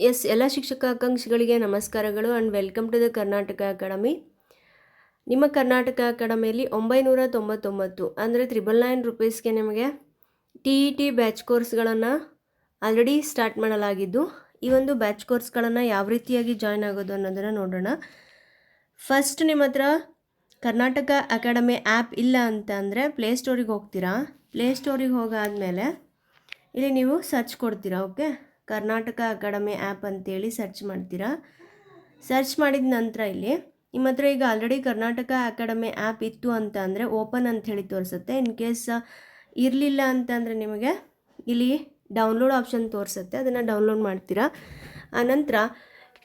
S, ಎಲ್ಲ ಶಿಕ್ಷಕ ಆಕಾಂಕ್ಷಿಗಳಿಗೆ ನಮಸ್ಕಾರಗಳು and welcome to the Karnataka Academy. ನಿಮ್ಮ ಕರ್ನಾಟಕ ಅಕಾಡೆಮಿಯಲ್ಲಿ 999 ಅಂದರೆ ₹999 ನಿಮಗೆ TET ಬ್ಯಾಚ್ ಕೋರ್ಸ್ಗಳನ್ನು ಆಲ್ರೆಡಿ ಸ್ಟಾರ್ಟ್ ಮಾಡಲಾಗಿದ್ದು, ಈ ಒಂದು ಬ್ಯಾಚ್ ಕೋರ್ಸ್ಗಳನ್ನು ಯಾವ ರೀತಿಯಾಗಿ ಜಾಯ್ನ್ ಆಗೋದು ಅನ್ನೋದನ್ನು ನೋಡೋಣ. ಫಸ್ಟ್ ನಿಮ್ಮ ಹತ್ರ ಕರ್ನಾಟಕ ಅಕಾಡೆಮಿ ಆ್ಯಪ್ ಇಲ್ಲ ಅಂತ ಅಂದರೆ ಪ್ಲೇಸ್ಟೋರಿಗೆ ಹೋಗ್ತೀರಾ. ಪ್ಲೇಸ್ಟೋರಿಗೆ ಹೋಗಾದಮೇಲೆ ಇಲ್ಲಿ ನೀವು ಸರ್ಚ್ ಕೊಡ್ತೀರಾ. ಓಕೆ, ಕರ್ನಾಟಕ ಅಕಾಡೆಮಿ ಆ್ಯಪ್ ಅಂತೇಳಿ ಸರ್ಚ್ ಮಾಡ್ತೀರಾ. ಸರ್ಚ್ ಮಾಡಿದ ನಂತರ ಇಲ್ಲಿ ನಿಮ್ಮ ಹತ್ರ ಈಗ ಆಲ್ರೆಡಿ ಕರ್ನಾಟಕ ಅಕಾಡೆಮಿ ಆ್ಯಪ್ ಇತ್ತು ಅಂತ ಅಂದರೆ ಓಪನ್ ಅಂತ ಹೇಳಿ ತೋರಿಸುತ್ತೆ. ಇನ್ ಕೇಸ್ ಇರಲಿಲ್ಲ ಅಂತಂದರೆ ನಿಮಗೆ ಇಲ್ಲಿ ಡೌನ್ಲೋಡ್ ಆಪ್ಷನ್ ತೋರಿಸುತ್ತೆ, ಅದನ್ನು ಡೌನ್ಲೋಡ್ ಮಾಡ್ತೀರಾ. ಆನಂತರ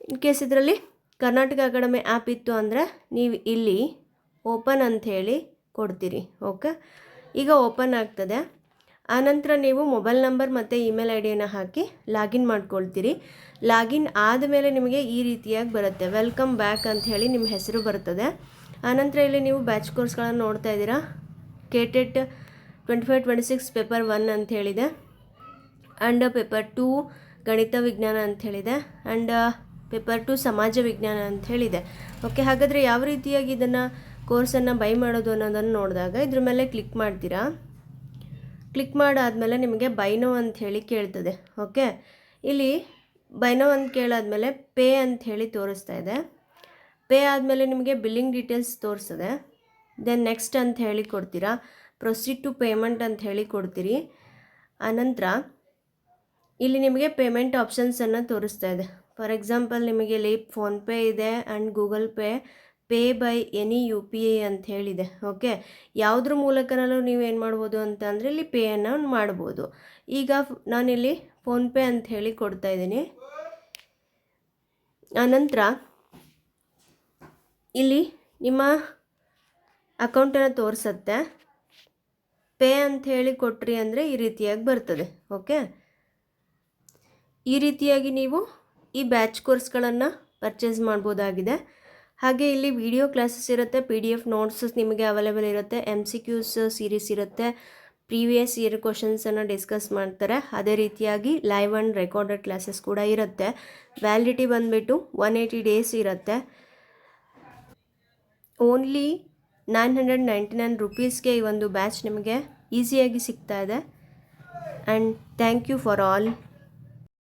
ಇನ್ ಕೇಸ್ ಇದರಲ್ಲಿ ಕರ್ನಾಟಕ ಅಕಾಡೆಮಿ ಆ್ಯಪ್ ಇತ್ತು ಅಂದರೆ ನೀವು ಇಲ್ಲಿ ಓಪನ್ ಅಂಥೇಳಿ ಕೊಡ್ತೀರಿ. ಓಕೆ, ಈಗ ಓಪನ್ ಆಗ್ತದೆ. ಆನಂತರ ನೀವು ಮೊಬೈಲ್ ನಂಬರ್ ಮತ್ತು ಇಮೇಲ್ ಐಡಿಯನ್ನು ಹಾಕಿ ಲಾಗಿನ್ ಮಾಡ್ಕೊಳ್ತೀರಿ. ಲಾಗಿನ್ ಆದಮೇಲೆ ನಿಮಗೆ ಈ ರೀತಿಯಾಗಿ ಬರುತ್ತೆ, ವೆಲ್ಕಮ್ ಬ್ಯಾಕ್ ಅಂತ ಹೇಳಿ ನಿಮ್ಮ ಹೆಸರು ಬರ್ತದೆ. ಆನಂತರ ಇಲ್ಲಿ ನೀವು ಬ್ಯಾಚ್ ಕೋರ್ಸ್ಗಳನ್ನು ನೋಡ್ತಾ ಇದ್ದೀರಾ. KTET 25-26 ಪೇಪರ್ 1 ಅಂತ ಹೇಳಿದೆ, ಆ್ಯಂಡ್ ಪೇಪರ್ 2 ಗಣಿತ ವಿಜ್ಞಾನ ಅಂತ ಹೇಳಿದೆ, ಆ್ಯಂಡ್ ಪೇಪರ್ 2 ಸಮಾಜ ವಿಜ್ಞಾನ ಅಂತ ಹೇಳಿದೆ. ಓಕೆ, ಹಾಗಾದರೆ ಯಾವ ರೀತಿಯಾಗಿ ಇದನ್ನು ಕೋರ್ಸನ್ನು ಬೈ ಮಾಡೋದು ಅನ್ನೋದನ್ನು ನೋಡಿದಾಗ ಇದ್ರ ಮೇಲೆ ಕ್ಲಿಕ್ ಮಾಡ್ತೀರಾ. ಕ್ಲಿಕ್ ಮಾಡಾದಮೇಲೆ ನಿಮಗೆ ಬೈನೋ ಅಂತ ಹೇಳಿ ಕೇಳ್ತದೆ. ಓಕೆ, ಇಲ್ಲಿ ಬೈನೋ ಅಂತ ಕೇಳಾದಮೇಲೆ ಪೇ ಅಂತ ಹೇಳಿ ತೋರಿಸ್ತಾ ಇದೆ. ಪೇ ಆದಮೇಲೆ ನಿಮಗೆ ಬಿಲ್ಲಿಂಗ್ ಡೀಟೇಲ್ಸ್ ತೋರಿಸ್ತದೆ. ದೆನ್ ನೆಕ್ಸ್ಟ್ ಅಂತ ಹೇಳಿ ಕೊಡ್ತೀರಾ. ಪ್ರೊಸೀಡ್ ಟು ಪೇಮೆಂಟ್ ಅಂತ ಹೇಳಿ ಕೊಡ್ತೀರಿ. ಆನಂತರ ಇಲ್ಲಿ ನಿಮಗೆ ಪೇಮೆಂಟ್ ಆಪ್ಷನ್ಸನ್ನು ತೋರಿಸ್ತಾ ಇದೆ. ಫಾರ್ ಎಕ್ಸಾಂಪಲ್ ನಿಮಗೆ ಇಲ್ಲಿ ಫೋನ್ಪೇ ಇದೆ and Google pay by any UPI ಅಂತ ಹೇಳಿದೆ. ಓಕೆ, ಯಾವುದ್ರ ಮೂಲಕನೂ ನೀವು ಏನು ಮಾಡ್ಬೋದು ಅಂತ ಅಂದರೆ ಇಲ್ಲಿ ಪೇಯನ್ನು ಮಾಡ್ಬೋದು. ಈಗ ನಾನಿಲ್ಲಿ ಫೋನ್ಪೇ ಅಂತ ಹೇಳಿ ಕೊಡ್ತಾ ಇದ್ದೀನಿ. ಆನಂತರ ಇಲ್ಲಿ ನಿಮ್ಮ ಅಕೌಂಟನ್ನು ತೋರಿಸುತ್ತೆ. ಪೇ ಅಂತ ಹೇಳಿ ಕೊಟ್ರಿ ಅಂದರೆ ಈ ರೀತಿಯಾಗಿ ಬರ್ತದೆ. ಓಕೆ, ಈ ರೀತಿಯಾಗಿ ನೀವು ಈ ಬ್ಯಾಚ್ ಕೋರ್ಸ್ಗಳನ್ನು ಪರ್ಚೇಸ್ ಮಾಡ್ಬೋದಾಗಿದೆ. ಹಾಗೆ ಇಲ್ಲಿ ವಿಡಿಯೋ ಕ್ಲಾಸಸ್ ಇರುತ್ತೆ, PDF ನೋಟ್ಸ್ ನಿಮಗೆ ಅವೈಲೇಬಲ್ ಇರುತ್ತೆ, MCQs ಸೀರೀಸ್ ಇರುತ್ತೆ, ಪ್ರೀವಿಯಸ್ ಇಯರ್ ಕ್ವಶನ್ಸನ್ನು ಡಿಸ್ಕಸ್ ಮಾಡ್ತಾರೆ. ಅದೇ ರೀತಿಯಾಗಿ ಲೈವ್ ಆ್ಯಂಡ್ ರೆಕಾರ್ಡೆಡ್ ಕ್ಲಾಸಸ್ ಕೂಡ ಇರುತ್ತೆ. ವ್ಯಾಲಿಡಿಟಿ ಬಂದುಬಿಟ್ಟು 180 ಡೇಸ್ ಇರುತ್ತೆ. ಓನ್ಲಿ ₹999 ಈ ಒಂದು ಬ್ಯಾಚ್ ನಿಮಗೆ ಈಸಿಯಾಗಿ ಸಿಗ್ತಾ ಇದೆ. And thank you for all.